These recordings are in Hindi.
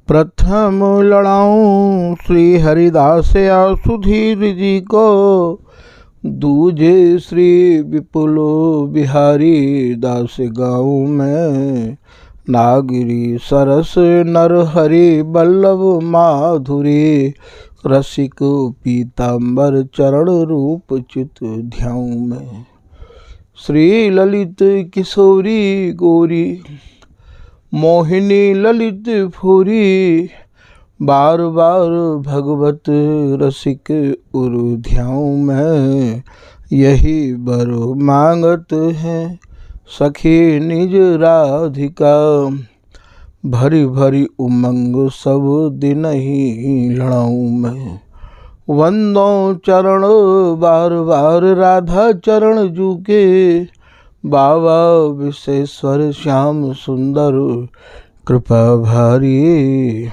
प्रथम लड़ाऊं श्री हरिदास या सुधीर जी को, दूजे श्री विपुल बिहारी दास गाँव में। नागरी सरस नर हरि बल्लभ माधुरी, रसिक पीताम्बर चरण रूप चित ध्याऊ में। श्री ललित किशोरी गौरी मोहिनी ललित फूरी, बार बार भगवत रसिक उरु ध्याऊ में। यही बर मांगत है सखी निज राधिका, भरी भरी उमंग सब दिन ही लड़ाऊ में। वंदो चरण बार बार राधा चरण जू के, बाबा विश्वेश्वर श्याम सुंदर कृपा भारी।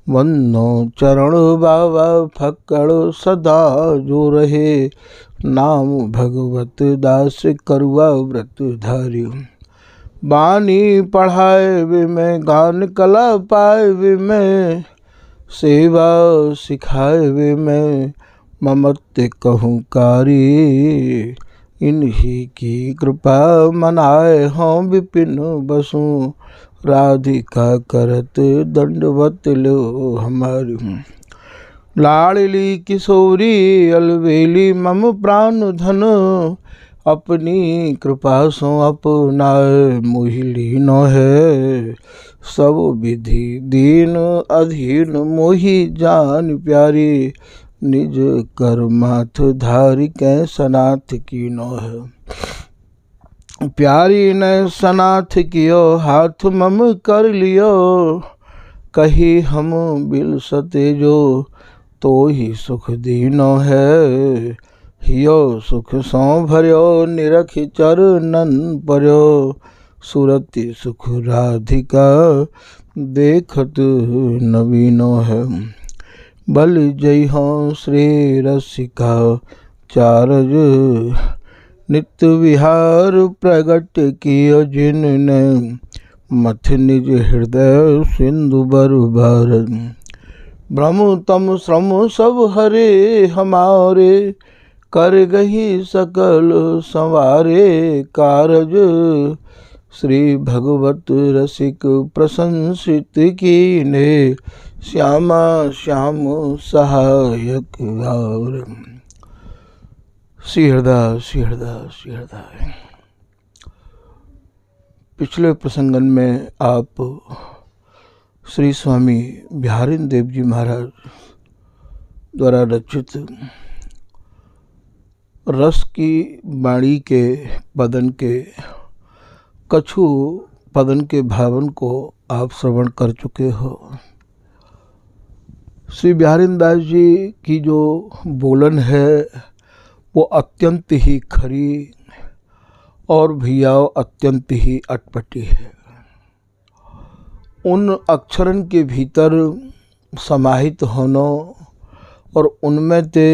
वंदो चरण बाबा फक्कड़ सदा जो रहे, नाम भगवत दास करुआ व्रत धारी। बानी पढ़ाए वे में गान कला पाए वे में, सेवा सिखाए वे में ममत्व कहूँ कारी। इन्हीं की कृपा मनाए हों विपिन बसु, राधिका करत दंडवत लो हमारी। लाडली किशोरी अलवेली मम प्राण धन, अपनी कृपा सो अपनाए मोहि लीनो है। सब विधि दीन अधीन मोहि जान प्यारी, निज कर माथ धारी कै सनाथ कीनो है। प्यारी ने सनाथ कियो हाथ मम कर लियो, कही हम बिल सते जो तो ही सुख दीनो है। हियो सुख सौ भर्यो निरख चरणन पर्यो, सुरति सुख राधिका देखत नवीनो है। बल जय हो श्री रसिका चारज, नित्य विहार प्रगट कियो जिनने, मथ निज हृदय सिंधु बरबार। ब्रह्म तम श्रम सब हरे हमारे, कर गही सकल संवारे कारज। श्री भगवत रसिक प्रशंसित कीने, श्यामा श्याम सहायक और। श्री हृदय श्री हृदय श्री हृदय। पिछले प्रसंगन में आप श्री स्वामी बिहारिन देव जी महाराज द्वारा रचित रस की बाणी के पदन के कछु पदन के भावन को आप श्रवण कर चुके हो। श्री बिहारिन दास जी की जो बोलन है वो अत्यंत ही खरी और भैया अत्यंत ही अटपटी है। उन अक्षरन के भीतर समाहित होनो और उनमें ते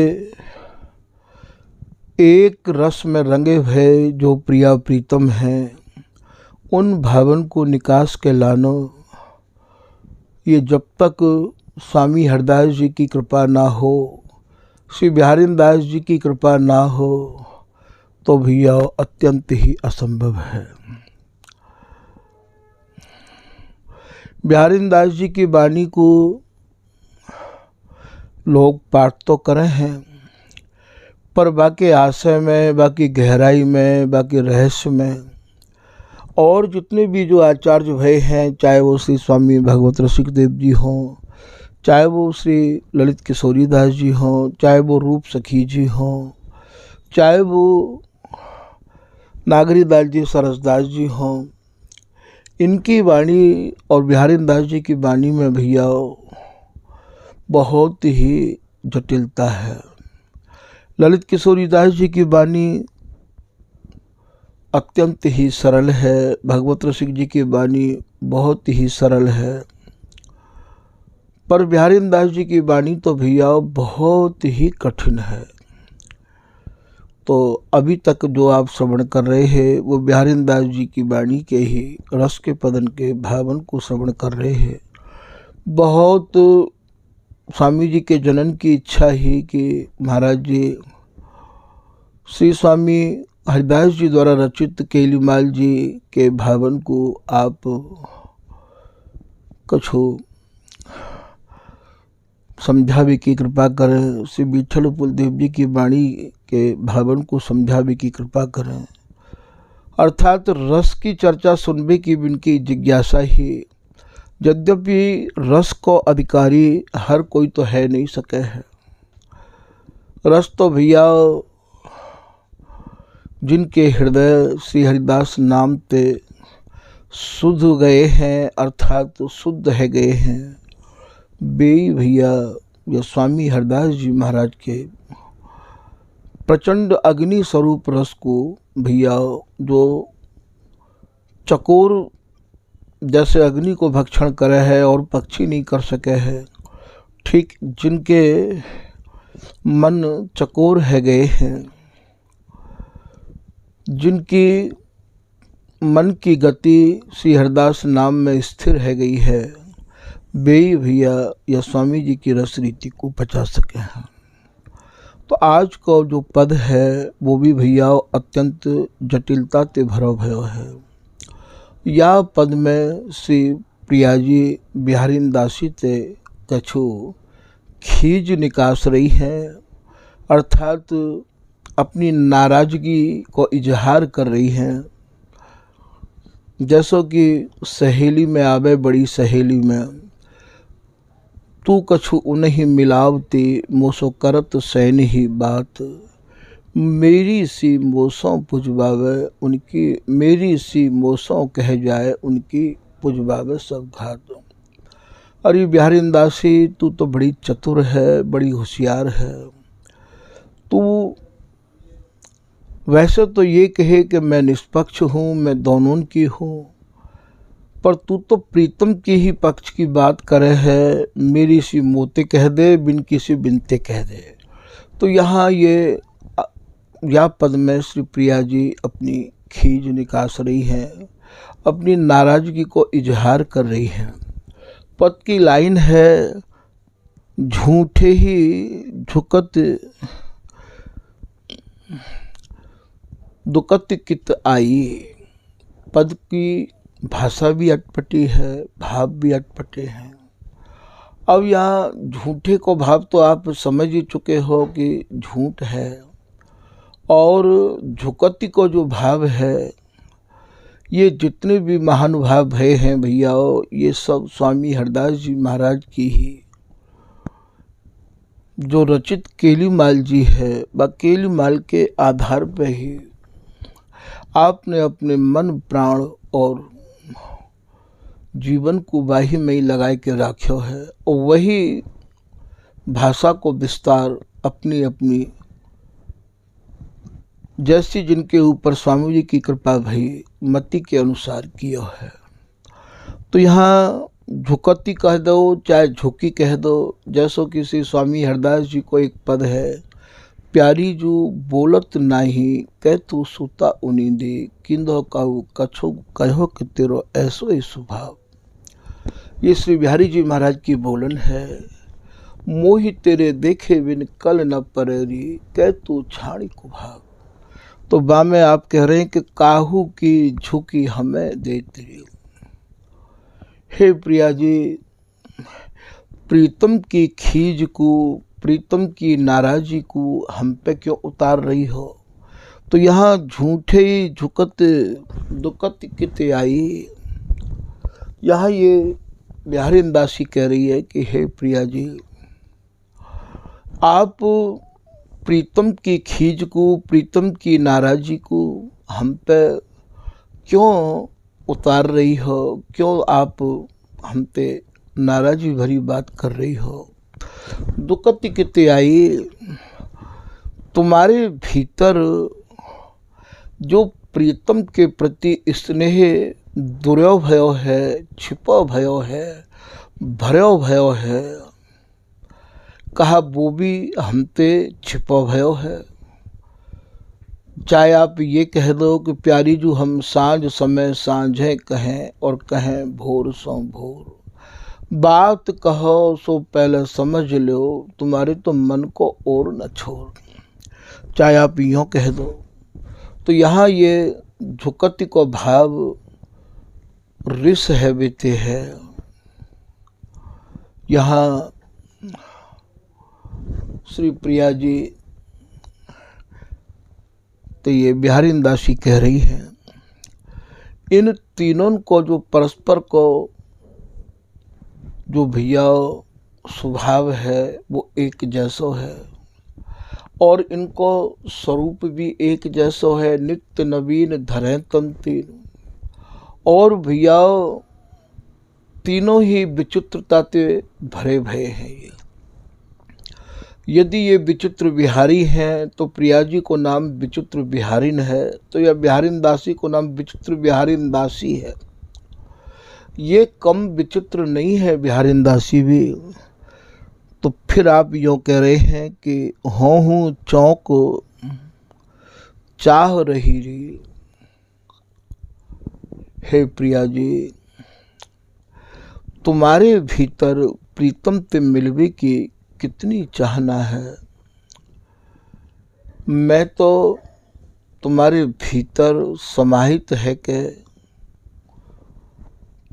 एक रस में रंगे हुए जो प्रिया प्रीतम हैं, उन भावन को निकास के लानो, ये जब तक स्वामी हरदास जी की कृपा ना हो, श्री बिहारिन दास जी की कृपा ना हो, तो भैया अत्यंत ही असंभव है। बिहारिन दास जी की वाणी को लोग पाठ तो करे हैं, पर बाकी आशय में, बाकी गहराई में, बाकी रहस्य में और जितने भी जो आचार्य भय हैं, चाहे वो श्री स्वामी भगवत रसिक देव जी हों, चाहे वो श्री ललित किशोरी दास जी हों, चाहे वो रूप सखी जी हों, चाहे वो नागरी दास जी सरसदास जी हों, इनकी वाणी और बिहारिन दास जी की वाणी में भैया बहुत ही जटिलता है। ललित किशोरी दास जी की वाणी अत्यंत ही सरल है, भगवत रसिक जी की वाणी बहुत ही सरल है, पर बिहारिन दास जी की वाणी तो भैया बहुत ही कठिन है। तो अभी तक जो आप श्रवण कर रहे हैं वो बिहारिन दास जी की वाणी के ही रस के पदन के भावन को श्रवण कर रहे हैं। बहुत स्वामी जी के जनन की इच्छा ही कि महाराज जी श्री स्वामी हरिदास जी द्वारा रचित केलीमाल जी के भावन को आप कछु समझावे की कृपा करें। श्री विठल पुलदेव जी की वाणी के भावन को समझावे की कृपा करें। अर्थात रस की चर्चा सुनने की इनकी जिज्ञासा ही, यद्यपि रस को अधिकारी हर कोई तो है नहीं सके है। रस तो भैया जिनके हृदय श्री हरिदास नाम ते शुद्ध गए हैं, अर्थात शुद्ध है गए हैं, वे भैया ये स्वामी हरिदास जी महाराज के प्रचंड अग्नि स्वरूप रस को भैया जो चकोर जैसे अग्नि को भक्षण करे है और पक्षी नहीं कर सके है, ठीक जिनके मन चकोर है गए हैं, जिनकी मन की गति श्री हरिदास नाम में स्थिर है गई है, वे भैया या स्वामी जी की रस रीति को पचा सके हैं। तो आज का जो पद है वो भी भैया अत्यंत जटिलता से भरा हुआ है। या पद में श्री प्रिया जी बिहारी दासी ते कछु खीज निकास रही हैं, अर्थात अपनी नाराजगी को इजहार कर रही हैं। जैसो कि सहेली में आवे बड़ी सहेली में, तू कछु उन्हीं मिलावती मोसो करत सैन ही बात, मेरी सी मोसों पुजवावे उनकी, मेरी सी मोसों कह जाए उनकी पुजवावे सब घात। अरे बिहारी दासी तू तो बड़ी चतुर है, बड़ी होशियार है। तू वैसे तो ये कहे कि मैं निष्पक्ष हूँ, मैं दोनों की हूँ, पर तू तो प्रीतम की ही पक्ष की बात करे है। मेरी सी मोते कह दे, बिन किसी बिनते कह दे। तो यहाँ ये या पद में श्री प्रिया जी अपनी खीज निकास रही हैं, अपनी नाराजगी को इजहार कर रही हैं। पद की लाइन है, झूठे ही झुकत दुकत कित आई। पद की भाषा भी अटपटी है, भाव भी अटपटे हैं। अब यहाँ झूठे को भाव तो आप समझ ही चुके हो कि झूठ है, और झुकती को जो भाव है, ये जितने भी महानुभाव भय हैं भैया, ये सब स्वामी हरिदास जी महाराज की ही जो रचित केलीमाल जी है, व केलीमाल के आधार पर ही आपने अपने मन प्राण और जीवन को बाही में ही लगा के रखो है, और वही भाषा को विस्तार अपनी अपनी जैसी जिनके ऊपर स्वामी जी की कृपा भई मति के अनुसार किया है। तो यहाँ झुकती कह दो चाहे झुकी कह दो, जैसो किसी स्वामी हरिदास जी को एक पद है, प्यारी जो बोलत नाही कह तू सुता उनींदी, किंदो कहू कछो कहो कि तेरो ऐसो ही स्वभाव। ये श्री बिहारी जी महाराज की बोलन है। मोहि तेरे देखे बिन कल न परेरी, कह तू छाणी कुभाव। तो बा में आप कह रहे हैं कि काहू की झुकी हमें देती। हे प्रिया जी, प्रीतम की खीज को, प्रीतम की नाराजी को हम पे क्यों उतार रही हो। तो यहाँ झूठे झुकत दुकत कित आई, यहाँ ये बिहारी दासी कह रही है कि हे प्रिया जी, आप प्रीतम की खीज को, प्रीतम की नाराजी को हम पे क्यों उतार रही हो, क्यों आप हम पे नाराजी भरी बात कर रही हो। दुकत कित आई, तुम्हारे भीतर जो प्रीतम के प्रति स्नेह दुर्यो भयो है, छिपो भयो है, भरो भयो है, कहा वो भी हमते छिपो भयो है। चाहे आप ये कह दो कि प्यारी जो हम सांझ समय सांझे कहें और कहें भोर सो भोर, बात कहो सो पहले समझ लो, तुम्हारे तो मन को और न छोड़। चाहे आप यूँ कह दो। तो यहाँ ये झुकती को भाव रिस है बेते है। यहाँ श्री प्रिया जी तो ये बिहारी दासी कह रही है, इन तीनों को जो परस्पर को जो भैया स्वभाव है वो एक जैसो है और इनको स्वरूप भी एक जैसो है। नित्य नवीन धरे तन तीन। और भैया तीनों ही विचित्रता से भरे भये हैं। ये यदि ये विचित्र बिहारी हैं तो प्रिया जी को नाम विचित्र बिहारिन है, तो यह बिहारिन दासी को नाम विचित्र बिहारिन दासी है। ये कम विचित्र नहीं है बिहारिन दासी भी। तो फिर आप यूँ कह रहे हैं कि हूँ चौक चाह रही री। हे प्रिया जी, तुम्हारे भीतर प्रीतम ते मिलवे की कितनी चाहना है। मैं तो तुम्हारे भीतर समाहित है कि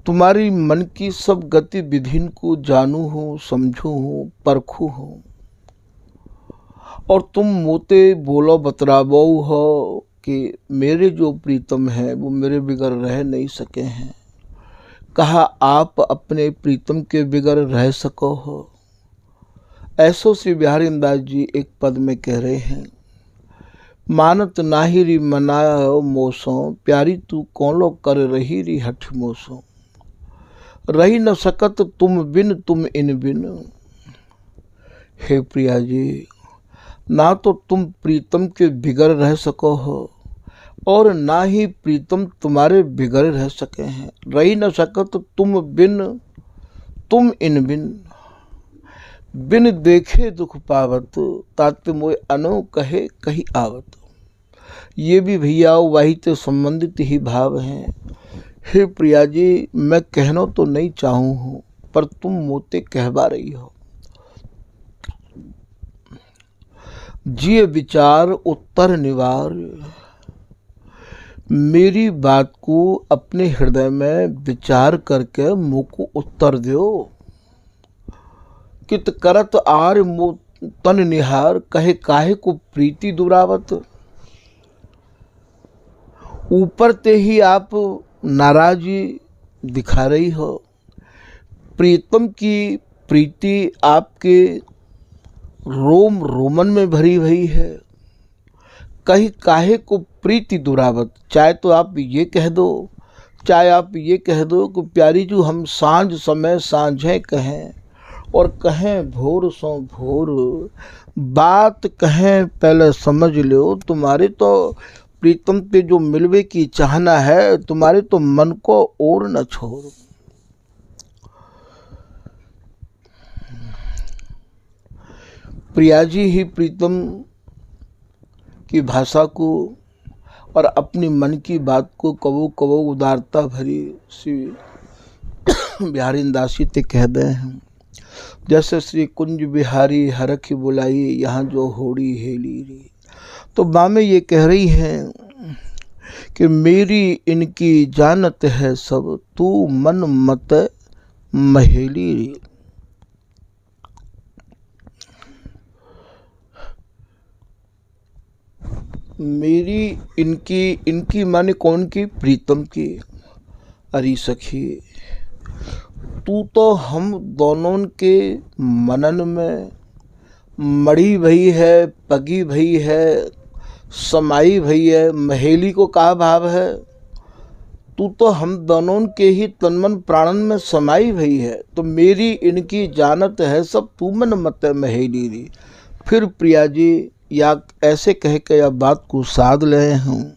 तुम्हारी मन की सब गतिविधि को जानू हूँ, समझू हूँ, परखू हूँ। और तुम मोते बोलो बतराबो हो कि मेरे जो प्रीतम हैं वो मेरे बिगर रह नहीं सके हैं। कहा आप अपने प्रीतम के बिगर रह सको हो। ऐसो श्री बिहारी दास जी एक पद में कह रहे हैं, मानत नाही री मनायो मोसों, प्यारी तू कौलो कर रही री हठ मोसों। रही न सकत तुम बिन तुम इन बिन। हे प्रिया जी, ना तो तुम प्रीतम के बिगर रह सको हो और ना ही प्रीतम तुम्हारे बिगर रह सके हैं। रही न सकत तुम बिन तुम इन बिन। बिन देखे दुख पावत, तात मोय अनो कहे कही आवत। ये भी भैया वही से संबंधित ही भाव हैं। हे प्रिया जी, मैं कहना तो नहीं चाहूँ हूँ पर तुम मोते कहवा रही हो। जिये विचार उत्तर निवार। मेरी बात को अपने हृदय में विचार करके मुँह को उत्तर दो। कित करत आर मो तन निहार, कहे काहे को प्रीति दुरावत। ऊपर ते ही आप नाराजी दिखा रही हो। प्रीतम की प्रीति आपके रोम रोमन में भरी हुई है। कहीं काहे को प्रीति दुरावत। चाहे तो आप ये कह दो, चाहे आप ये कह दो कि प्यारी जी हम सांझ समय सांझे कहें और कहें भोर सो भोर। बात कहें पहले समझ लो, तुम्हारे तो प्रीतम पे जो मिलवे की चाहना है, तुम्हारे तो मन को और न छोड़। प्रिया जी ही प्रीतम की भाषा को और अपनी मन की बात को कवो कवो उदारता भरी सी बिहारी दासी ते कह दे हैं। जैसे श्री कुंज बिहारी हरख बुलाई, यहाँ जो होड़ी हेली री। तो बामे ये कह रही हैं कि मेरी इनकी जानत है सब, तू मन मत महेली री। मेरी इनकी माने कौन की? प्रीतम की। अरे सखी, तू तो हम दोनों के मनन में मड़ी भई है, पगी भई है, समाई भई है। महेली को का भाव है? तू तो हम दोनों के ही तनमन प्राणन में समाई भई है। तो मेरी इनकी जानत है सब, तू मन मत महेली री। फिर प्रिया जी या ऐसे कह के या बात को साध ले हूँ।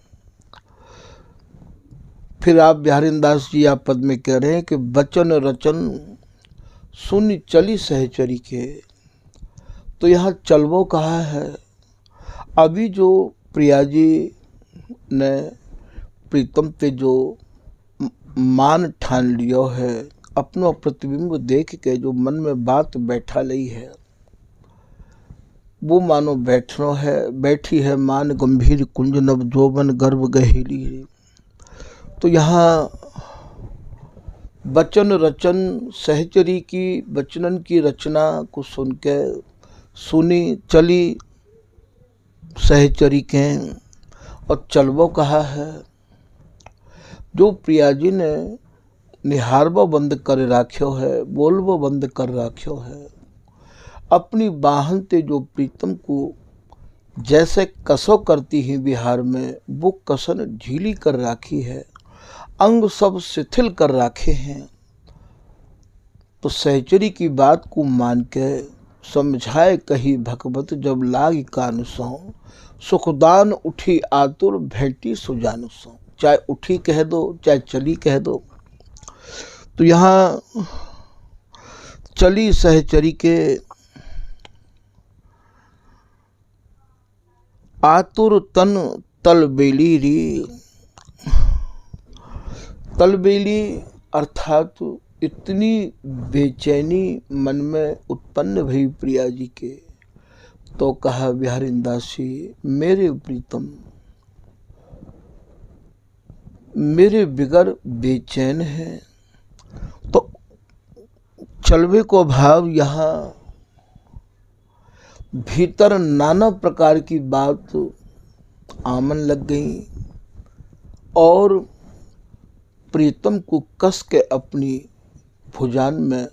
फिर आप बिहारी दास जी आप पद में कह रहे हैं कि बचन रचन सुन चली सहचरी के। तो यहाँ चलवो कहा है। अभी जो प्रिया जी ने प्रीतम पे जो मान ठान लियो है अपनो प्रतिबिंब देख के जो मन में बात बैठा लई है, वो मानो बैठी है मान गंभीर कुंज नव जोबन गर्भ गहेली रे। तो यहाँ वचन रचन सहचरी की वचनन की रचना को सुन के सुनी चली सहचरी के और चलवो कहा है। जो प्रिया जी ने निहारबो बंद कर राख्यो है, बोलबो बंद कर राख्यो है, अपनी बाहन ते जो प्रीतम को जैसे कसो करती ही बिहार में, वो कसन ढीली कर राखी है, अंग सब शिथिल कर राखे हैं। तो सहचरी की बात को मान के समझाए कही भगवत जब लाग कान सो, सुखदान उठी आतुर भेंटी सुजान सो। चाहे उठी कह दो चाहे चली कह दो। तो यहाँ चली सहचरी के आतुर तन तलबेली री। तलबेली अर्थात इतनी बेचैनी मन में उत्पन्न भई प्रिया जी के, तो कहा बिहारी दासी मेरे प्रीतम मेरे बिगर बेचैन है। तो चलवे को भाव यहाँ भीतर नाना प्रकार की बात आमन लग गई और प्रीतम को कस के अपनी भुजान में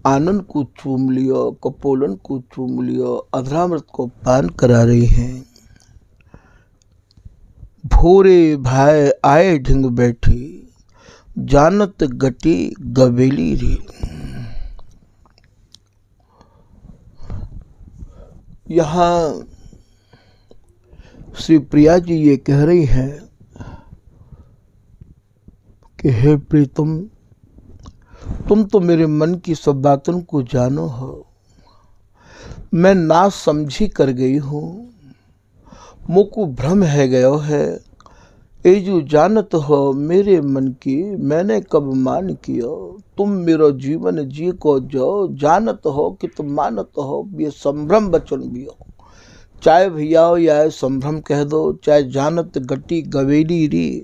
आनंद को चूम लियो, कपोलन को चूम लियो, अधरामृत को पान करा रही हैं। भोरे भाई आए ढिंग बैठी, जानत गटी गवेली रे। यहाँ श्री प्रिया जी ये कह रही हैं कि हे प्रीतम, तुम तो मेरे मन की सब बातों को जानो हो। मैं ना समझी कर गई हूँ, मुझको भ्रम है गयो है। ए जो जानत हो मेरे मन की, मैंने कब मान कियो। तुम मेरो जीवन जी को जो जानत हो कि तुम मानत हो, ये संभ्रम बचन भी हो। चाहे भैया हो या संभ्रम कह दो, चाहे जानत गटी गवेली री,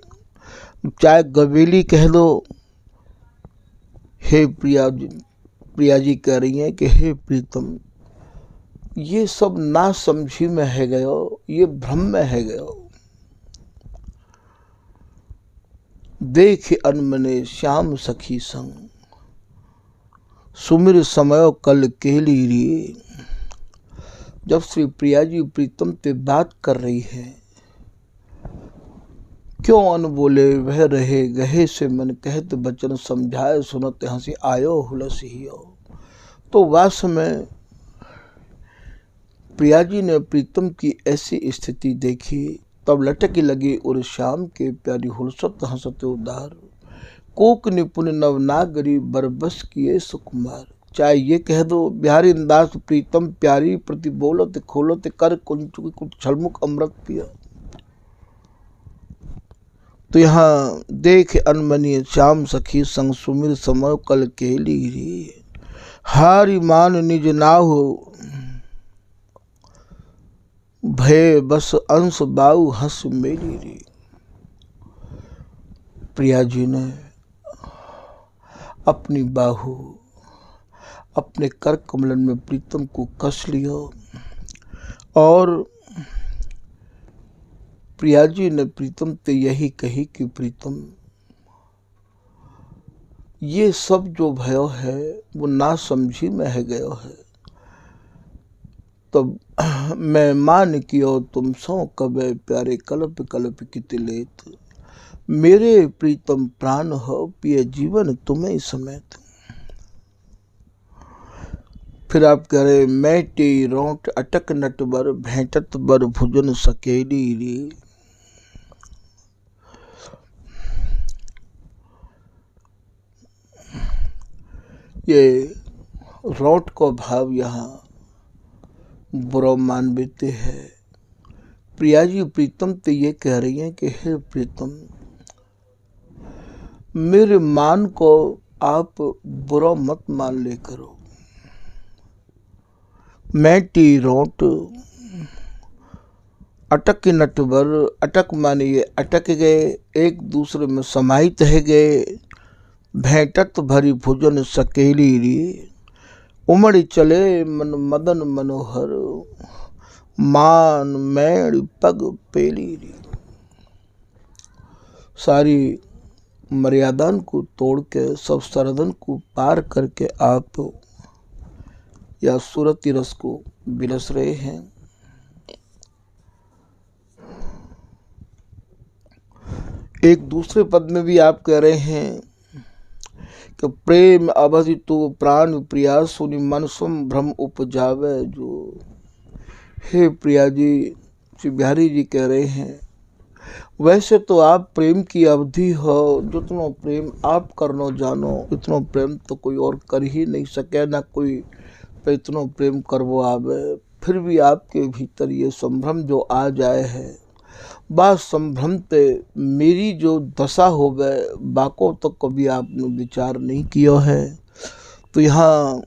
चाहे गवेली कह दो। हे प्रिया जी कह रही हैं कि हे प्रीतम, ये सब ना समझी में है गयो, ये भ्रम में है गयो। देख अनमने श्याम सखी संग, सुमिर समय कल केली री। जब श्री प्रिया जी प्रीतम ते बात कर रही है, क्यों अन बोले वह रहे गहे से मन कहत बचन, समझाए सुनत हंसी आयो हुलस हियो। तो वास्तव में प्रिया जी ने प्रीतम की ऐसी स्थिति देखी, तब लटकी लगी और श्याम के प्यारी हुलसत हंसते उदार। कोक निपुण नवनागरी बरबस किए सुकुमार। चाहे ये कह दो बिहारी दास प्रीतम प्यारी प्रति बोलत खोलत कर कुंचुकी कुछ छलमुख अमृत पिया। तो यहाँ देख अनमनी श्याम सखी संग, सुमिर समय कल केली रे। हारी मान निज नाहु, भय बस अंश बाऊ हंस मेरी रे। प्रिया जी ने अपनी बाहु अपने कर कमलन में प्रीतम को कस लियो और प्रिया जी ने प्रीतम से यही कही कि प्रीतम, ये सब जो भयो है वो ना समझी में है गयो है। तब मैं मान कियो तुम सो कबे प्यारे कल्प कल्प की लेत। मेरे प्रीतम प्राण हो पिए जीवन तुम्हें समेत। फिर आप कह रहे मैं टे रोट अटक नट बर, भेंटत बर भुजन सकेली रे। ये रोट को भाव यहाँ बुरा मानवीते है। प्रिया जी प्रीतम तो ये कह रही हैं कि हे प्रीतम, मेरे मान को आप बुरा मत मान ले करो। मैं टी रोट अटक नटवर, अटक माने ये अटक गए, एक दूसरे में समाहित है गए। भेंटत भरी भुजन सकेली री, उमड़ चले मन मदन मनोहर, मान मैड़ पग पेली री। सारी मर्यादान को तोड़ के, सब सरदन को पार करके आप या सूरती रस को बिलस रहे हैं। एक दूसरे पद में भी आप कह रहे हैं कि प्रेम अवधि तो प्राण प्रिया सुनि मन सुम भ्रम उपजावे जो। हे प्रिया जी, श्री बिहारी जी कह रहे हैं, वैसे तो आप प्रेम की अवधि हो, जितना प्रेम आप करनो जानो इतना प्रेम तो कोई और कर ही नहीं सके, ना कोई पे इतना प्रेम करवो आवे। फिर भी आपके भीतर ये संभ्रम जो आ जाए है, बात संभ्रम पे मेरी जो दशा हो गए बाको तो कभी आपने विचार नहीं किया है। तो यहाँ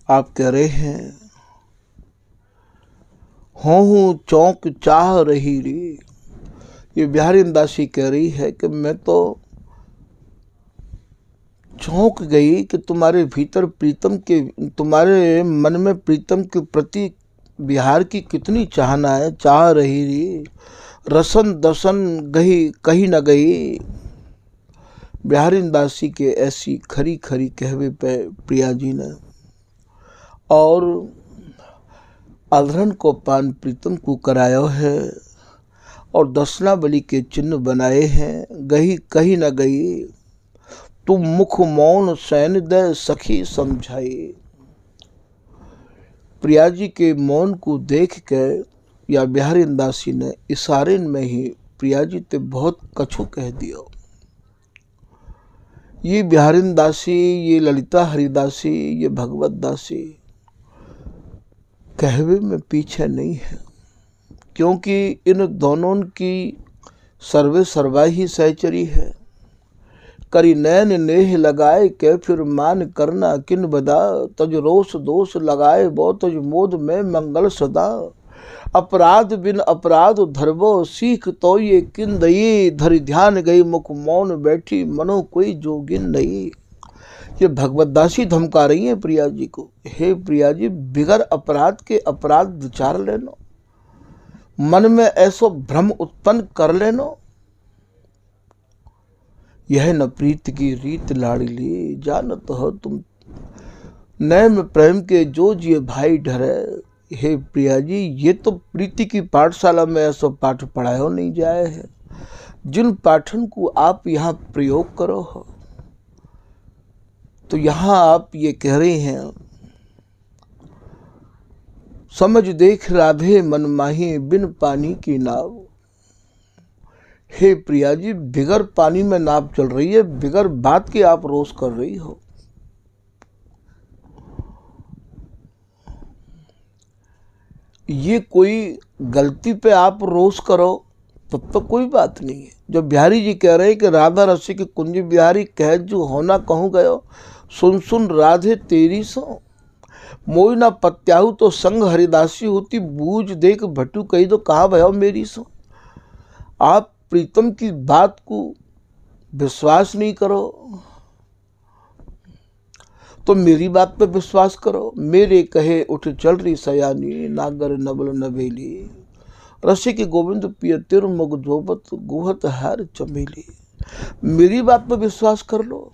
आप कह रहे हैं, हूँ चौंक चाह रही री। ये बिहारी दासी कह रही है कि मैं तो चौंक गई कि तुम्हारे भीतर प्रीतम के, तुम्हारे मन में प्रीतम के प्रति बिहार की कितनी चाहना है। चाह रही री रसन दसन गही कहीं न गई। बिहारी दासी के ऐसी खरी खरी कहवे पे प्रिया जी ने और अधरन को पान प्रीतम को कराया है और दसना बलि के चिन्ह बनाए हैं। गही कहीं न गई, तुम मुख मौन सैन दे सखी समझाई। प्रिया जी के मौन को देख के या बिहारी दासी ने इशारे में ही प्रिया जी ते बहुत कछु कह दिया। ये बिहारी दासी, ये ललिता हरिदासी, ये भगवत दासी कहवे में पीछे नहीं है, क्योंकि इन दोनों की सर्वे सर्वा ही सहचरी है। करी नैन नेह लगाए के फिर मान करना किन बदा, तज रोष दोष लगाए बो तज मोद में मंगल सदा। अपराध बिन अपराध धरबो सीख तो ये किन दई, धरि ध्यान गई मुख मौन बैठी मनो कोई जोगिन नहीं। ये भगवत दासी धमका रही है प्रिया जी को, हे प्रिया जी, बिगर अपराध के अपराध विचार लेनो, मन में ऐसो भ्रम उत्पन्न कर लेनो। यह न प्रीत की रीत लाड़ली, जानत हो तुम नैम प्रेम के जो जिए भाई डरे। हे प्रिया जी, ये तो प्रीति की पाठशाला में ऐसा पाठ पढ़ाया नहीं जाए है, जिन पाठन को आप यहाँ प्रयोग करो हो। तो यहाँ आप ये कह रहे हैं, समझ देख राधे मन माही बिन पानी की नाव। हे प्रिया जी, बिगर पानी में नाव चल रही है, बिगर बात के आप रोष कर रही हो। ये कोई गलती पे आप रोष करो तब तो कोई बात नहीं है। जब बिहारी जी कह रहे हैं कि राधा रसी की कुंज बिहारी कह जो होना कहूँ गयो, सुन सुन राधे तेरी सो। मोई ना पत्याहू तो संग हरिदासी होती, बूझ देख भटू कही तो कहाँ भयो मेरी सो। आप प्रीतम की बात को विश्वास नहीं करो तो मेरी बात पे विश्वास करो। मेरे कहे उठ चल रही सयानी, नागर नबल नवेली। रसिक गोविंद पिय तिर मुग जोबत, गुहत हार चमेली। मेरी बात पे विश्वास कर लो।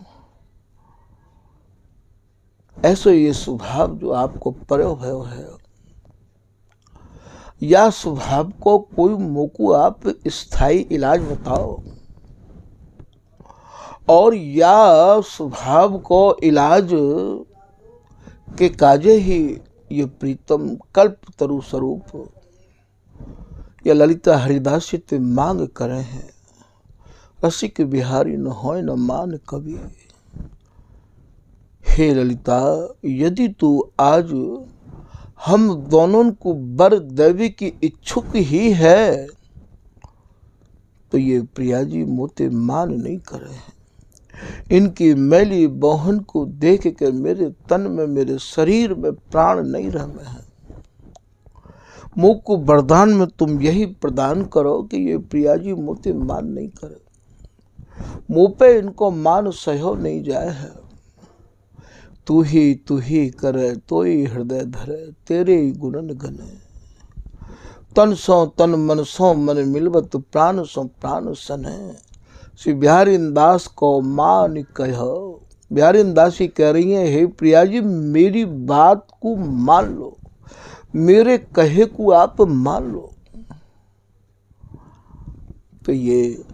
ऐसे ये स्वभाव जो आपको पर्यो भयो है, या स्वभाव को कोई मोकू आप स्थायी इलाज बताओ, और या स्वभाव को इलाज के काजे ही ये प्रीतम कल्प तरु स्वरूप या ललिता हरिदास ते मांग करे हैं। रसिक बिहारी न होय न मान कवि। हे ललिता, यदि तू आज हम दोनों को वर देवी की इच्छुक ही है तो ये प्रिया जी मोते मान नहीं करे हैं। इनकी मैली बहन को देख के मेरे तन में, मेरे शरीर में प्राण नहीं रह में है। मुख को वरदान में तुम यही प्रदान करो कि ये प्रिया जी मोते मान नहीं करे। मुँह पे इनको मान सहो नहीं जाए है। तू ही करे तो ही हृदय धरे, तेरे ही गुणन गने। तन सो तन मन सो मन मिलवत, प्राण सो प्राण सने। श्री बिहारी दास को मान कहो। बिहारी दासी कह रही है, हे प्रिया जी मेरी बात को मान लो, मेरे कहे को आप मान लो। तो ये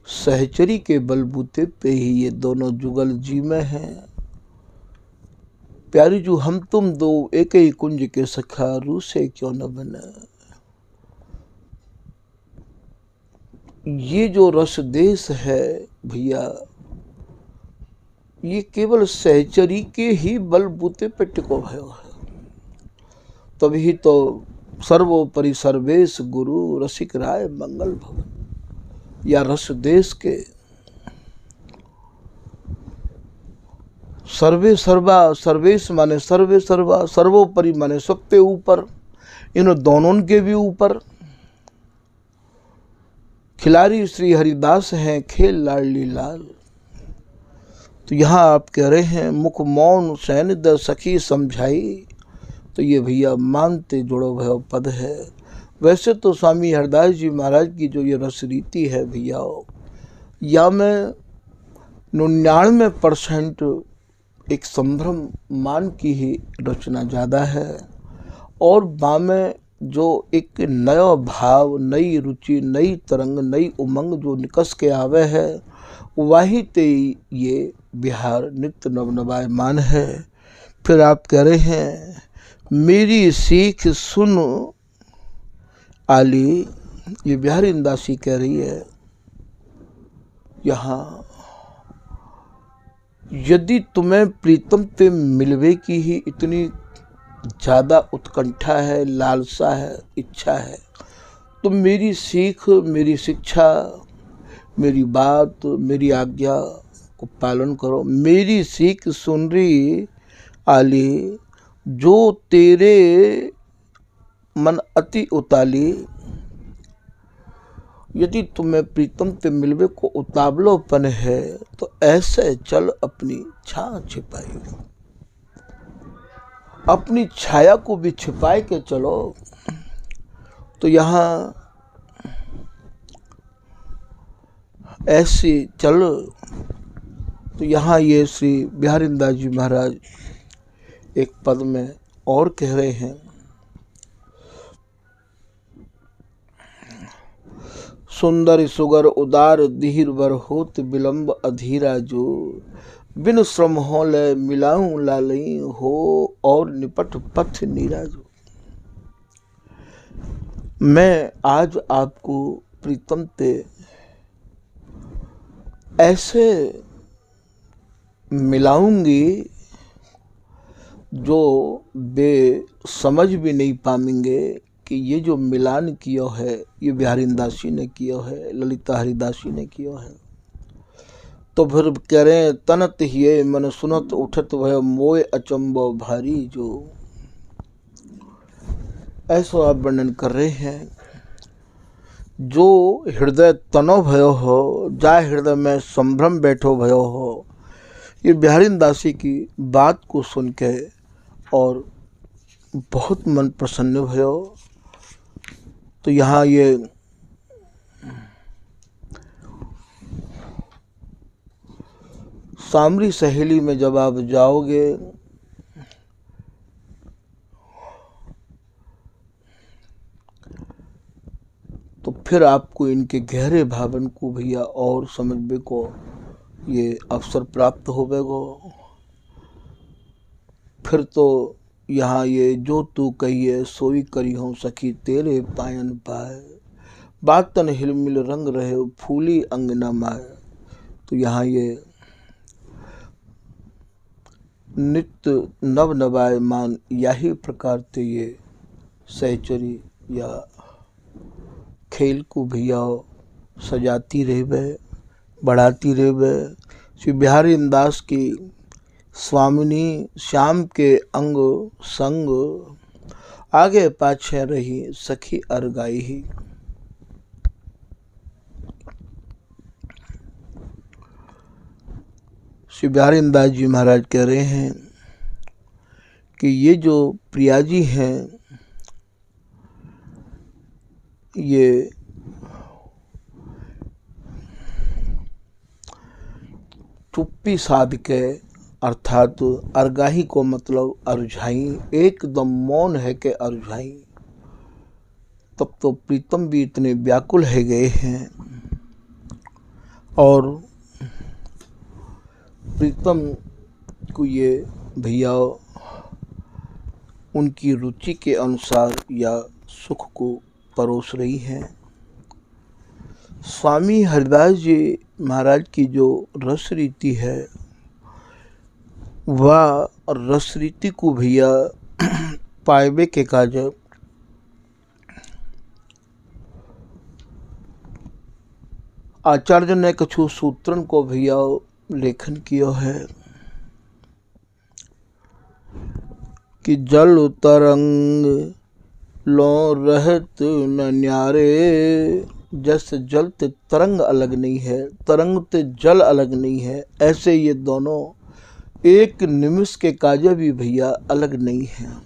सहचरी के बलबूते पे ही ये दोनों जुगल जी में हैं। प्यारी जो हम तुम दो एक ही कुंज के सखा, रूसे क्यों न बने। ये जो रस देश है भैया, ये केवल सहचरी के ही बलबूते पे टिको भयो है। तभी तो सर्वोपरि सर्वेश गुरु, रसिक राय मंगल भवन। या रस देश के सर्वे सर्वा, सर्वेश माने सर्वे सर्वा, सर्वोपरि माने सबसे ऊपर, इन दोनों के भी ऊपर। खिलाड़ी श्री हरिदास हैं, खेल लाडली लाल। तो यहाँ आप कह रहे हैं मुख मौन सैन द सखी समझाई। तो ये भैया मानते जुड़ो भयो पद है। वैसे तो स्वामी हरदास जी महाराज की जो ये रस रीति है भैया, या में 99% एक संभ्रम मान की ही रचना ज़्यादा है, और बामें जो एक नया भाव, नई रुचि, नई तरंग, नई उमंग जो निकस के आवे है, वही ते ये बिहार नित्य नवनवायमान है। फिर आप कह रहे हैं मेरी सीख सुन आली। ये बिहारी दासी कह रही है यहाँ, यदि तुम्हें प्रीतम ते मिलवे की ही इतनी ज़्यादा उत्कंठा है, लालसा है, इच्छा है, तो मेरी सीख, मेरी शिक्षा, मेरी बात, मेरी आज्ञा को पालन करो। मेरी सीख सुन रही आली, जो तेरे मन अति उताली। यदि तुम्हें प्रीतम ते मिलवे को उतावलोपन है, तो ऐसे चल अपनी छाया छिपाई। अपनी छाया को भी छिपाए के चलो। तो यहाँ ऐसी चल। तो यहाँ ये श्री बिहारी दास जी महाराज एक पद में और कह रहे हैं, सुंदर सुगर उदार धीर वर होत, विलंब अधीरा जो। बिन श्रम हो ले मिलाऊं लालई हो, और निपट पथ नीराजो। मैं आज आपको प्रीतम ते ऐसे मिलाऊंगी जो बे समझ भी नहीं पाएंगे कि ये जो मिलान किया है ये बिहारी दासी ने किया है, ललिता हरिदासी ने किया है। तो फिर कह रहे हैं तनत हिये मन सुनत उठत भय, मोय अचंबो भारी जो। ऐसा आप वर्णन कर रहे हैं, जो हृदय तनो भयो हो, जा हृदय में संभ्रम बैठो भयो हो। ये बिहारी दासी की बात को सुन के और बहुत मन प्रसन्न भयो। तो यहाँ ये सामरी सहेली में जब आप जाओगे, तो फिर आपको इनके गहरे भावन को भैया और समझने को ये अवसर प्राप्त होवेगो। फिर तो यहाँ ये जो तू कहिए सोई करी हूँ सखी तेरे पायन पाए, बातन हिलमिल रंग रहे फूली अंग न माए। तो यहाँ ये नित्य नव नवायमान यही प्रकार से ये सहचरी या खेल को भैया सजाती रहबे, बढ़ाती रहबे। श्री बिहारी दास की स्वामिनी श्याम के अंग संग, आगे पाछे रही सखी अरगाई ही। श्री बिहारी दास जी महाराज कह रहे हैं कि ये जो प्रिया जी हैं, ये चुप्पी साध के, अर्थात अरगाही को मतलब अरुझाई, एकदम मौन है के अरुझाई। तब तो प्रीतम भी इतने व्याकुल है गए हैं और प्रीतम को ये भैया उनकी रुचि के अनुसार या सुख को परोस रही हैं। स्वामी हरिदास जी महाराज की जो रस रीति है, वह रस रीति को भैया पाएबे के काज आचार्य ने कछु सूत्रन को भैया लेखन किया है कि जल तरंग लो रहत न न्यारे। जैसे जल ते तरंग अलग नहीं है, तरंग ते जल अलग नहीं है, ऐसे ये दोनों एक निमिष के काजे भी भैया अलग नहीं हैं।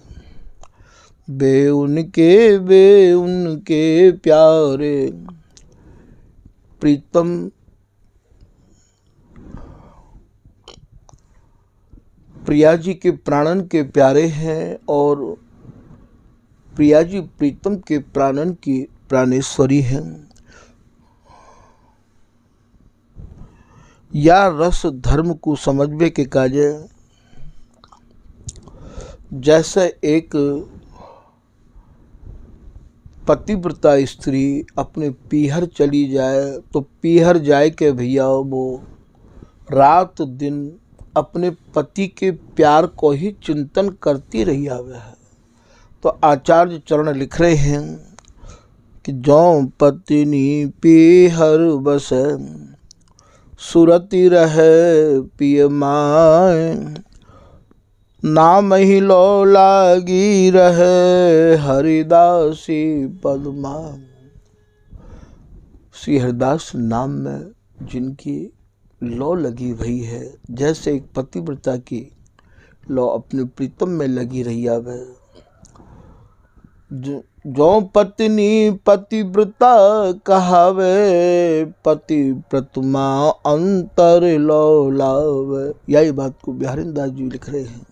बे उनके प्यारे, प्रीतम प्रिया जी के प्राणन के प्यारे हैं और प्रिया जी प्रीतम के प्राणन की प्राणेश्वरी हैं। या रस धर्म को समझबे के काजे, जैसे एक पतिव्रता स्त्री अपने पीहर चली जाए तो पीहर जाए के भैया वो रात दिन अपने पति के प्यार को ही चिंतन करती रही आवे है। तो आचार्य चरण लिख रहे हैं कि जो पत्नी पीहर बस सुरति रहे पिय माय, नाम ही लो लागी रहे हरिदासी पदमा। श्री हरिदास नाम में जिनकी लो लगी हुई है, जैसे एक पतिव्रता की लो अपने प्रीतम में लगी रही आवे। जो पत्नी पतिव्रता कहावे, पति प्रतिमा अंतर लो लावे। यही बात को बिहारी दास जी लिख रहे हैं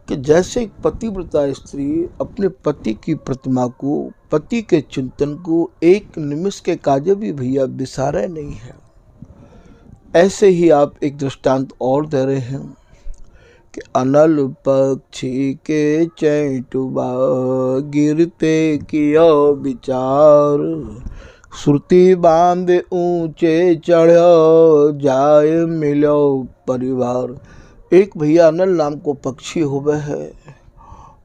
कि जैसे एक पतिव्रता स्त्री अपने पति की प्रतिमा को, पति के चिंतन को एक निमिष के काजे भी भैया बिसारे नहीं है। ऐसे ही आप एक दृष्टांत और दे रहे हैं कि अनल पक्षी के चैटुबा गिरते किया विचार, श्रुति बांध ऊंचे चढ़ो जाए मिलो परिवार। एक भैया अनल नाम को पक्षी होवे है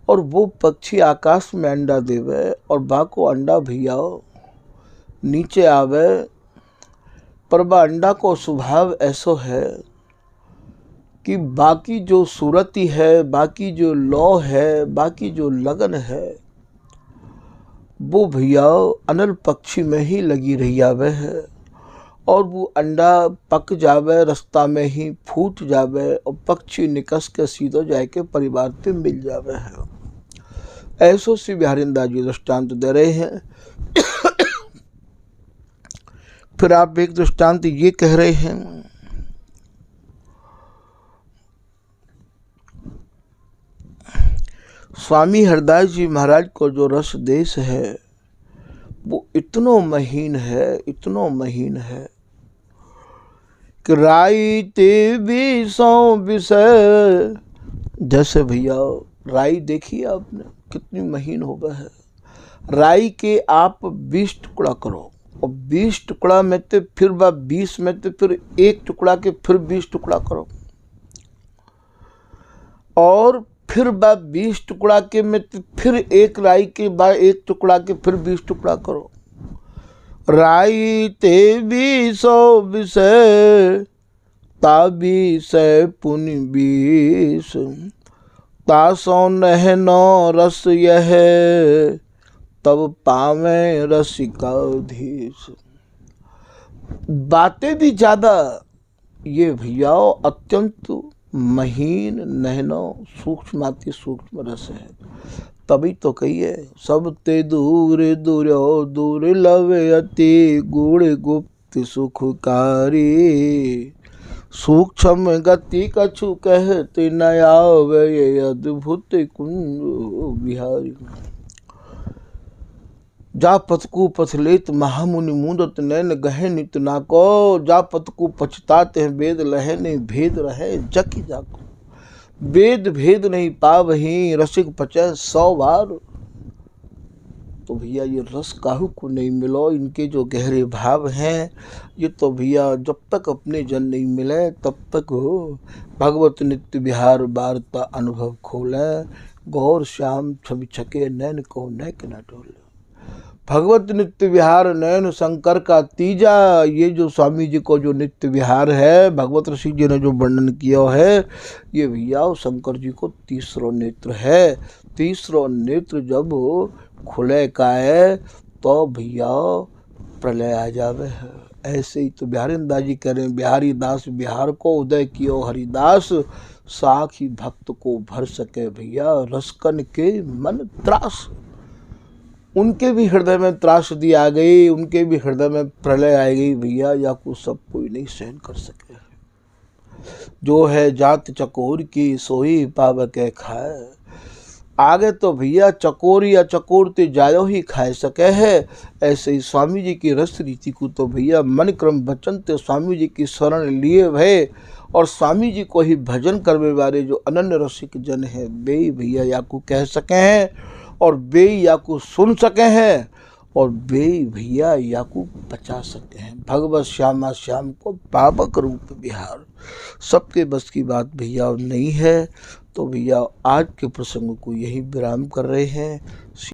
और वो पक्षी आकाश में अंडा देवे और बाको अंडा भैया नीचे आवे, पर बा अंडा को स्वभाव ऐसो है कि बाकी जो सूरती है, बाकी जो लौ है, बाकी जो लगन है, वो भैया अनल पक्षी में ही लगी रही आवे है और वो अंडा पक जावे, रास्ता में ही फूट जावे और पक्षी निकस के सीधो जाए के परिवार पे मिल जावे है। ऐसो श्री बिहारी दास जी दृष्टांत दे रहे हैं। फिर आप एक दृष्टांत ये कह रहे हैं स्वामी हरिदास जी महाराज को जो रस देश है वो इतनो महीन है, इतनो महीन है कि राई ते भी सौ विषय। जैसे भैया राई देखिए आपने कितनी महीन हो गया है। राई के आप 20 टुकड़ा करो और 20 टुकड़ा में तो फिर 20 में तो फिर एक टुकड़ा के फिर 20 टुकड़ा करो और फिर 20 टुकड़ा के में तो फिर एक राई के बाद एक टुकड़ा के फिर 20 टुकड़ा करो। राई ते भी सौ विषय ताबी से पुनि बीस तासो नहनो रस यह तब पावे रसिकाधीश। बातें भी ज्यादा ये भैया अत्यंत महीन नहनो सूक्ष्माति सूक्ष्म रस है। तभी तो कहिए सब ते दूर दूरो दूर लवे अति गुण गुप्त सुखकारी सूक्ष्म गति कछु कहते न आवे अद्भुत कुंज बिहारी। जा पथकु पथलेत महामुनि मुंदत नैन गहे नित नाको जा पथकु पछताते हैं वेद लहे नहीं भेद रहे जकी जाको वेद भेद नहीं पावही रसिक पचे 100 बार। तो भैया ये रस काहू को नहीं मिलो, इनके जो गहरे भाव हैं ये तो भैया जब तक अपने जन नहीं मिले तब तक हो। भगवत नित्य विहार वार्ता अनुभव खोले गौर श्याम छवि छके नैन को नैक न डोले। भगवत नित्य विहार नयन शंकर का तीजा, ये जो स्वामी जी को जो नित्य विहार है भगवत ऋषि जी ने जो वर्णन किया है ये भैया शंकर जी को तीसरा नेत्र है। तीसरा नेत्र जब खुले का है तो भैया प्रलय आ जावे है। ऐसे ही तो बिहारिंदा जी कह रहे हैं बिहारी दास बिहार को उदय कियो हरिदास साखी भक्त को भर सके भैया रसकन के मन त्रास। उनके भी हृदय में त्रासदी आ गई, उनके भी हृदय में प्रलय आ गई भैया, या को सब कोई नहीं सहन कर सके। जो है जात चकोर की सोई पावक खाए। आगे तो भैया चकोर या चकोरते जायो ही खाए सके है। ऐसे ही स्वामी जी की रस रीति को तो भैया मन क्रम वचन ते स्वामी जी की शरण लिए भय और स्वामी जी को ही भजन करने वाले जो अनन्य रसिक जन है वे भैया या को कह सके हैं और वे या को सुन सके हैं और वे भैया या को बचा सके हैं। भगवत श्यामा श्याम को पावक रूप विहार सबके बस की बात भैया नहीं है। तो भैया आज के प्रसंग को यही विराम कर रहे हैं।